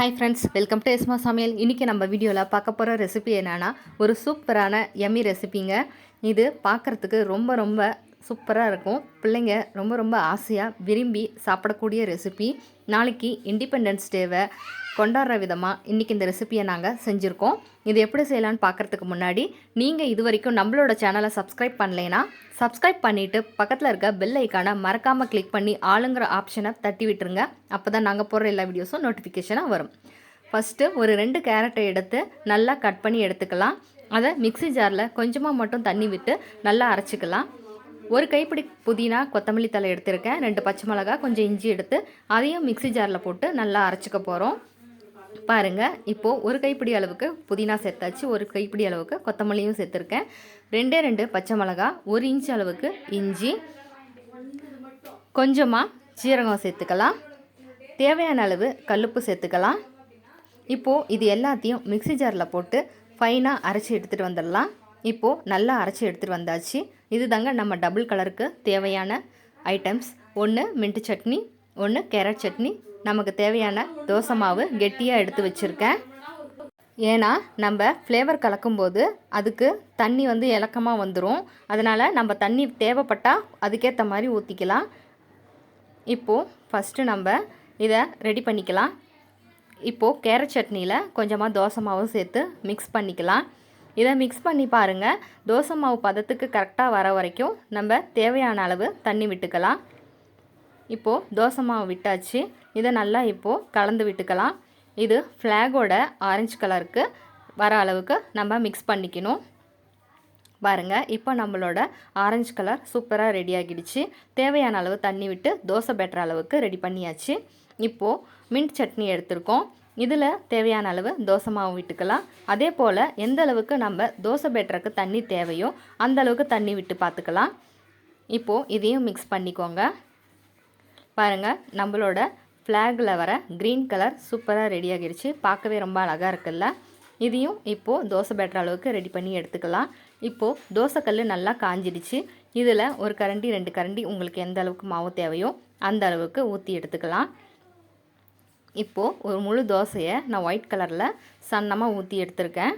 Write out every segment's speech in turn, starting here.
Hi friends, welcome to YesmaSamayal. இன்றைக்கி நம்ம வீடியோவில் பார்க்க போகிற ரெசிபி என்னென்னா ஒரு சூப்பரான யம்மி ரெசிபிங்க. இது பார்க்குறதுக்கு ரொம்ப சூப்பராக இருக்கும். பிள்ளைங்க ரொம்ப ஆசையாக விரும்பி சாப்பிடக்கூடிய ரெசிபி. நாளைக்கு இண்டிபெண்டன்ஸ் டேவை கொண்டாடுற விதமாக இன்றைக்கி இந்த ரெசிபியை நாங்கள் செஞ்சுருக்கோம். இது எப்படி செய்யலான்னு பார்க்குறதுக்கு முன்னாடி நீங்கள் இது வரைக்கும் நம்மளோட சேனலை சப்ஸ்கிரைப் பண்ணலைன்னா சப்ஸ்கிரைப் பண்ணிவிட்டு பக்கத்தில் இருக்க பெல் ஐக்கானை மறக்காமல் கிளிக் பண்ணி ஆளுங்கிற ஆப்ஷனை தட்டி விட்டுருங்க. அப்போ தான் நாங்கள் போடுற எல்லா வீடியோஸும் நோட்டிஃபிகேஷனாக வரும். ஃபஸ்ட்டு ஒரு 2 கேரட்டை எடுத்து நல்லா கட் பண்ணி எடுத்துக்கலாம். அதை மிக்ஸி ஜாரில் கொஞ்சமாக மட்டும் தண்ணி விட்டு நல்லா அரைச்சிக்கலாம். ஒரு கைப்பிடி புதினா கொத்தமல்லி தழை எடுத்துருக்கேன். 2 பச்சை மிளகா, கொஞ்சம் இஞ்சி எடுத்து அதையும் மிக்ஸி ஜாரில் போட்டு நல்லா அரைச்சிக்க போகிறோம். பாருங்கள், இப்போது ஒரு கைப்பிடி அளவுக்கு புதினா சேர்த்தாச்சு, ஒரு கைப்பிடி அளவுக்கு கொத்தமல்லியும் சேர்த்துருக்கேன். 2 பச்சை மிளகா, 1 இன்ச் அளவுக்கு இஞ்சி, கொஞ்சமாக ஜீரகம் சேர்த்துக்கலாம். தேவையான அளவு கல்லுப்பு சேர்த்துக்கலாம். இப்போது இது எல்லாத்தையும் மிக்ஸி ஜாரில் போட்டு ஃபைனாக அரைச்சி எடுத்துகிட்டு வந்துடலாம். இப்போது நல்லா அரைச்சி எடுத்துகிட்டு வந்தாச்சு. இது தாங்க நம்ம டபுள் கலருக்கு தேவையான items. 1 mint chutney, 1 carrot chutney. நமக்கு தேவையான தோசை மாவு கெட்டியாக எடுத்து வச்சுருக்கேன். ஏன்னா நம்ம ஃப்ளேவர் கலக்கும்போது அதுக்கு தண்ணி இலக்கமாக வந்துடும். அதனால் நம்ம தண்ணி தேவைப்பட்டால் அதுக்கேற்ற மாதிரி ஊற்றிக்கலாம். இப்போது ஃபஸ்ட்டு நம்ம இதை ரெடி பண்ணிக்கலாம். இப்போது கேரட் சட்னியில் கொஞ்சமாக தோசை மாவு சேர்த்து மிக்ஸ் பண்ணிக்கலாம். இதை மிக்ஸ் பண்ணி பாருங்கள். தோசை மாவு பதத்துக்கு கரெக்டாக வர வரைக்கும் நம்ம தேவையான அளவு தண்ணி விட்டுக்கலாம். இப்போது தோசை மாவு விட்டாச்சு. இதை நல்லா இப்போது கலந்து விட்டுக்கலாம். இது ஃப்ளாகோட ஆரஞ்சு கலருக்கு வர அளவுக்கு நம்ம மிக்ஸ் பண்ணிக்கணும். பாருங்கள், இப்போ நம்மளோட ஆரஞ்சு கலர் சூப்பராக ரெடி ஆகிடுச்சு. தேவையான அளவு தண்ணி விட்டு தோசை பேட்டர் அளவுக்கு ரெடி பண்ணியாச்சு. இப்போது மின்ட் சட்னி எடுத்துருக்கோம். இதில் தேவையான அளவு தோசை மாவு விட்டுக்கலாம். அதே போல் எந்த அளவுக்கு நம்ம தோசை பேட்டருக்கு தண்ணி தேவையோ அந்த அளவுக்கு தண்ணி விட்டு பார்த்துக்கலாம். இப்போது இதையும் மிக்ஸ் பண்ணிக்கோங்க. பாருங்கள், நம்மளோட ஃப்ளாகில் வர க்ரீன் கலர் சூப்பராக ரெடி ஆகிடுச்சு. பார்க்கவே ரொம்ப அழகாக இருக்குல்ல. இதையும் இப்போது தோசை பேட்டர் அளவுக்கு ரெடி பண்ணி எடுத்துக்கலாம். இப்போது தோசைக்கல் நல்லா காஞ்சிடுச்சு. இதில் ஒரு கரண்டி 2 கரண்டி உங்களுக்கு எந்த அளவுக்கு மாவு தேவையோ அந்த அளவுக்கு ஊற்றி எடுத்துக்கலாம். இப்போது ஒரு முழு தோசையை நான் ஒயிட் கலரில் சன்னமாக ஊற்றி எடுத்திருக்கேன்.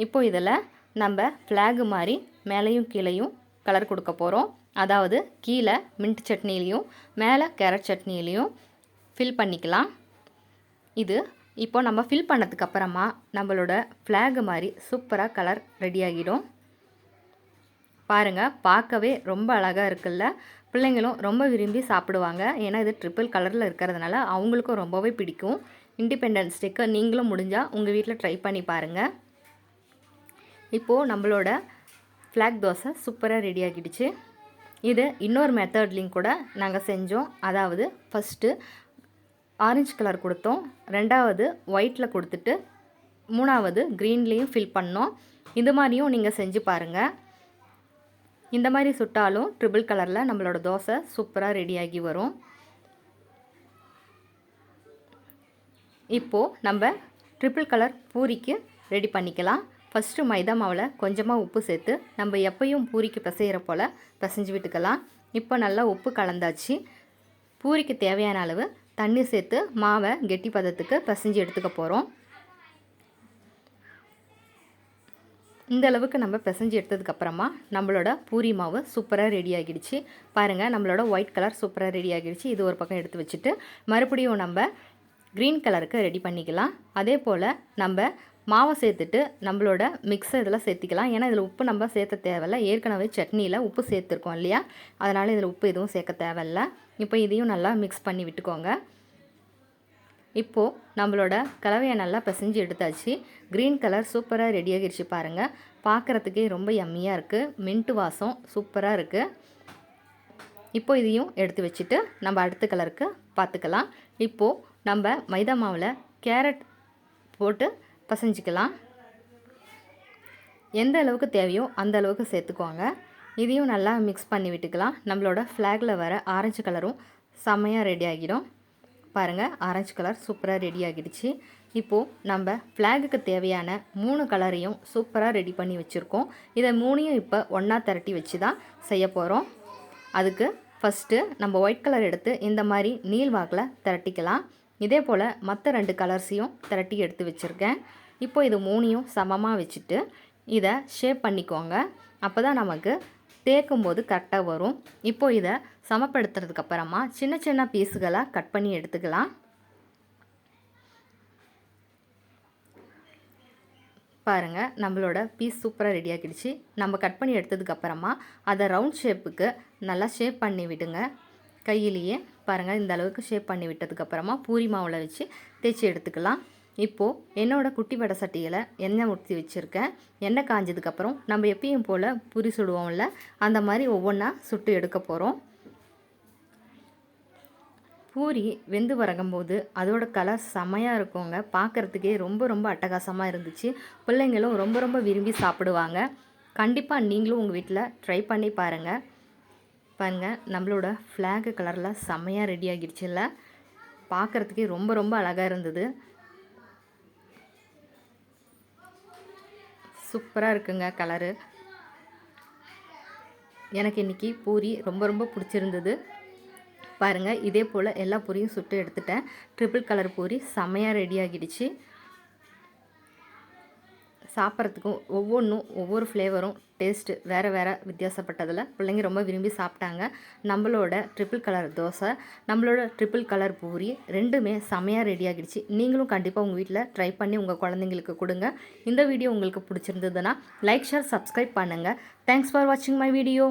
இப்போது இதில் நம்ம ஃப்ளாகு மாதிரி மேலேயும் கீழேயும் கலர் கொடுக்க போகிறோம். அதாவது கீழே மின்ட் சட்னிலையும் மேலே கேரட் சட்னிலையும் ஃபில் பண்ணிக்கலாம். இது இப்போ நம்ம ஃபில் பண்ணதுக்கு அப்புறமா நம்மளோட ஃப்ளாகு மாதிரி சூப்பராக கலர் ரெடி ஆகிடும். பாருங்கள், பார்க்கவே ரொம்ப அழகாக இருக்குல்ல. பிள்ளைங்களும் ரொம்ப விரும்பி சாப்பிடுவாங்க. ஏன்னா இது ட்ரிபிள் கலரில் இருக்கிறதுனால அவங்களுக்கும் ரொம்பவே பிடிக்கும். இண்டிபெண்டன்ஸ் டேக்கு நீங்களும் முடிஞ்சால் உங்கள் வீட்டில் ட்ரை பண்ணி பாருங்கள். இப்போது நம்மளோட ஃப்ளாக் தோசை சூப்பராக ரெடி ஆகிடுச்சு. இது இன்னொரு மெத்தட்லேயும் கூட நாங்கள் செஞ்சோம். அதாவது ஃபஸ்ட்டு ஆரஞ்சு கலர் கொடுத்தோம், 2வது ஒயிட்டில் கொடுத்துட்டு 3வது க்ரீன்லேயும் ஃபில் பண்ணோம். இது மாதிரியும் நீங்கள் செஞ்சு பாருங்கள். இந்த மாதிரி சுட்டாலும் ட்ரிபிள் கலரில் நம்மளோட தோசை சூப்பராக ரெடியாகி வரும். இப்போது நம்ம ட்ரிபிள் கலர் பூரிக்கு ரெடி பண்ணிக்கலாம். ஃபஸ்ட்டு மைதா மாவில் கொஞ்சமாக உப்பு சேர்த்து நம்ம எப்பயும் பூரிக்கு பிசைகிற போல் பிசைஞ்சு விட்டுக்கலாம். இப்போ நல்லா உப்பு கலந்தாச்சு. பூரிக்கு தேவையான அளவு தண்ணி சேர்த்து மாவை கெட்டி பதத்துக்கு பிசைஞ்சு எடுத்துக்க போகிறோம். இந்த அளவுக்கு நம்ம பிசைஞ்சு எடுத்ததுக்கப்புறமா நம்மளோட பூரி மாவு சூப்பராக ரெடி ஆகிடுச்சு. பாருங்கள், நம்மளோட ஒயிட் கலர் சூப்பராக ரெடி ஆகிடுச்சு. இது ஒரு பக்கம் எடுத்து வச்சுட்டு மறுபடியும் நம்ம க்ரீன் கலருக்கு ரெடி பண்ணிக்கலாம். அதே போல் நம்ம மாவை சேர்த்துட்டு நம்மளோட மிக்ஸை இதில் சேர்த்திக்கலாம். ஏன்னா இதில் உப்பு நம்ம சேர்த்த தேவையில்ல. ஏற்கனவே சட்னியில் உப்பு சேர்த்துருக்கோம் இல்லையா, அதனால் இதில் உப்பு எதுவும் சேர்க்க தேவையில்ல. இப்போ இதையும் நல்லா மிக்ஸ் பண்ணி விட்டுக்கோங்க. இப்போது நம்மளோட கலவையை நல்லா பிசைஞ்சு எடுத்தாச்சு. க்ரீன் கலர் சூப்பராக ரெடி ஆகிடுச்சு. பாருங்கள், பார்க்குறதுக்கே ரொம்ப யம்மியாக இருக்குது. மின்ட்டு வாசம் சூப்பராக இருக்குது. இப்போ இதையும் எடுத்து வச்சுட்டு நம்ம அடுத்த கலருக்கு பார்த்துக்கலாம். இப்போது நம்ம மைதா மாவில் கேரட் போட்டு பசைஞ்சிக்கலாம். எந்த அளவுக்கு தேவையோ அந்த அளவுக்கு சேர்த்துக்கோங்க. இதையும் நல்லா மிக்ஸ் பண்ணி விட்டுக்கலாம். நம்மளோட ஃப்ளாகில் வர ஆரஞ்சு கலரும் செம்மையாக ரெடி ஆகிடும். பாருங்கள், ஆரஞ்சு கலர் சூப்பராக ரெடி ஆகிடுச்சு. இப்போது நம்ம ஃப்ளாகுக்கு தேவையான 3 கலரையும் சூப்பராக ரெடி பண்ணி வச்சுருக்கோம். இதை 3ஐயும் இப்போ ஒன்றா திரட்டி வச்சு தான் செய்ய போகிறோம். அதுக்கு ஃபஸ்ட்டு நம்ம ஒயிட் கலர் எடுத்து இந்த மாதிரி நீள் வாக்கில் திரட்டிக்கலாம். இதே போல் மற்ற 2 கலர்ஸையும் திரட்டி எடுத்து வச்சுருக்கேன். இப்போ இது 3யும் சமமாக வச்சுட்டு இதை ஷேப் பண்ணிக்கோங்க. அப்போ தான் நமக்கு தேய்க்கும்போது கரெக்டாக வரும். இப்போது இதை சமப்படுத்துறதுக்கப்புறமா சின்ன சின்ன பீஸுகளாக கட் பண்ணி எடுத்துக்கலாம். பாருங்கள், நம்மளோட பீஸ் சூப்பராக ரெடி ஆகிடுச்சு. நம்ம கட் பண்ணி எடுத்ததுக்கப்புறமா அதை ரவுண்ட் ஷேப்புக்கு நல்லா ஷேப் பண்ணி விடுங்க. கையிலேயே பாருங்கள், இந்த அளவுக்கு ஷேப் பண்ணி விட்டதுக்கப்புறமா பூரி மாவில் வச்சு தேய்ச்சி எடுத்துக்கலாம். இப்போது என்னோடய குட்டி வடை சட்டியில் எண்ணெய் ஊற்றி வச்சுருக்கேன். எண்ணெய் காஞ்சதுக்கப்புறம் நம்ம எப்பயும் போல் பூரி சுடுவோம்ல, அந்த மாதிரி ஒவ்வொன்றா சுட்டு எடுக்க போகிறோம். பூரி வெந்து வரங்கும்போது அதோட கலர் செமையாக இருக்குங்க. பார்க்குறதுக்கே ரொம்ப ரொம்ப அட்டகாசமாக இருந்துச்சு. பிள்ளைங்களும் ரொம்ப ரொம்ப விரும்பி சாப்பிடுவாங்க. கண்டிப்பாக நீங்களும் உங்கள் வீட்டில் ட்ரை பண்ணி பாருங்கள். நம்மளோட ஃப்ளாக் கலரில் செமையாக ரெடி ஆகிடுச்சுல்ல. பார்க்குறதுக்கே ரொம்ப ரொம்ப அழகாக இருந்தது. சூப்பராக இருக்குங்க கலரு. எனக்கு இன்றைக்கி பூரி ரொம்ப ரொம்ப பிடிச்சிருந்தது. பாருங்கள், இதே போல் எல்லா பூரியும் சுட்டு எடுத்துட்டேன். ட்ரிபிள் கலர் பூரி செமையாக ரெடி ஆகிடுச்சு. சாப்பிட்றதுக்கும் ஒவ்வொன்றும் ஒவ்வொரு ஃப்ளேவரும் டேஸ்ட்டு வேறு வேறு வித்தியாசப்பட்டதில் பிள்ளைங்க ரொம்ப விரும்பி சாப்பிட்டாங்க. நம்மளோட ட்ரிபிள் கலர் தோசை, நம்மளோட ட்ரிபிள் கலர் பூரி ரெண்டுமே செமையாக ரெடி ஆகிடுச்சு. நீங்களும் கண்டிப்பாக உங்கள் வீட்டில் ட்ரை பண்ணி உங்கள் குழந்தைங்களுக்கு கொடுங்க. இந்த வீடியோ உங்களுக்கு பிடிச்சிருந்ததுன்னா லைக், ஷேர், சப்ஸ்கிரைப் பண்ணுங்கள். தேங்க்ஸ் ஃபார் வாட்சிங் மை வீடியோ.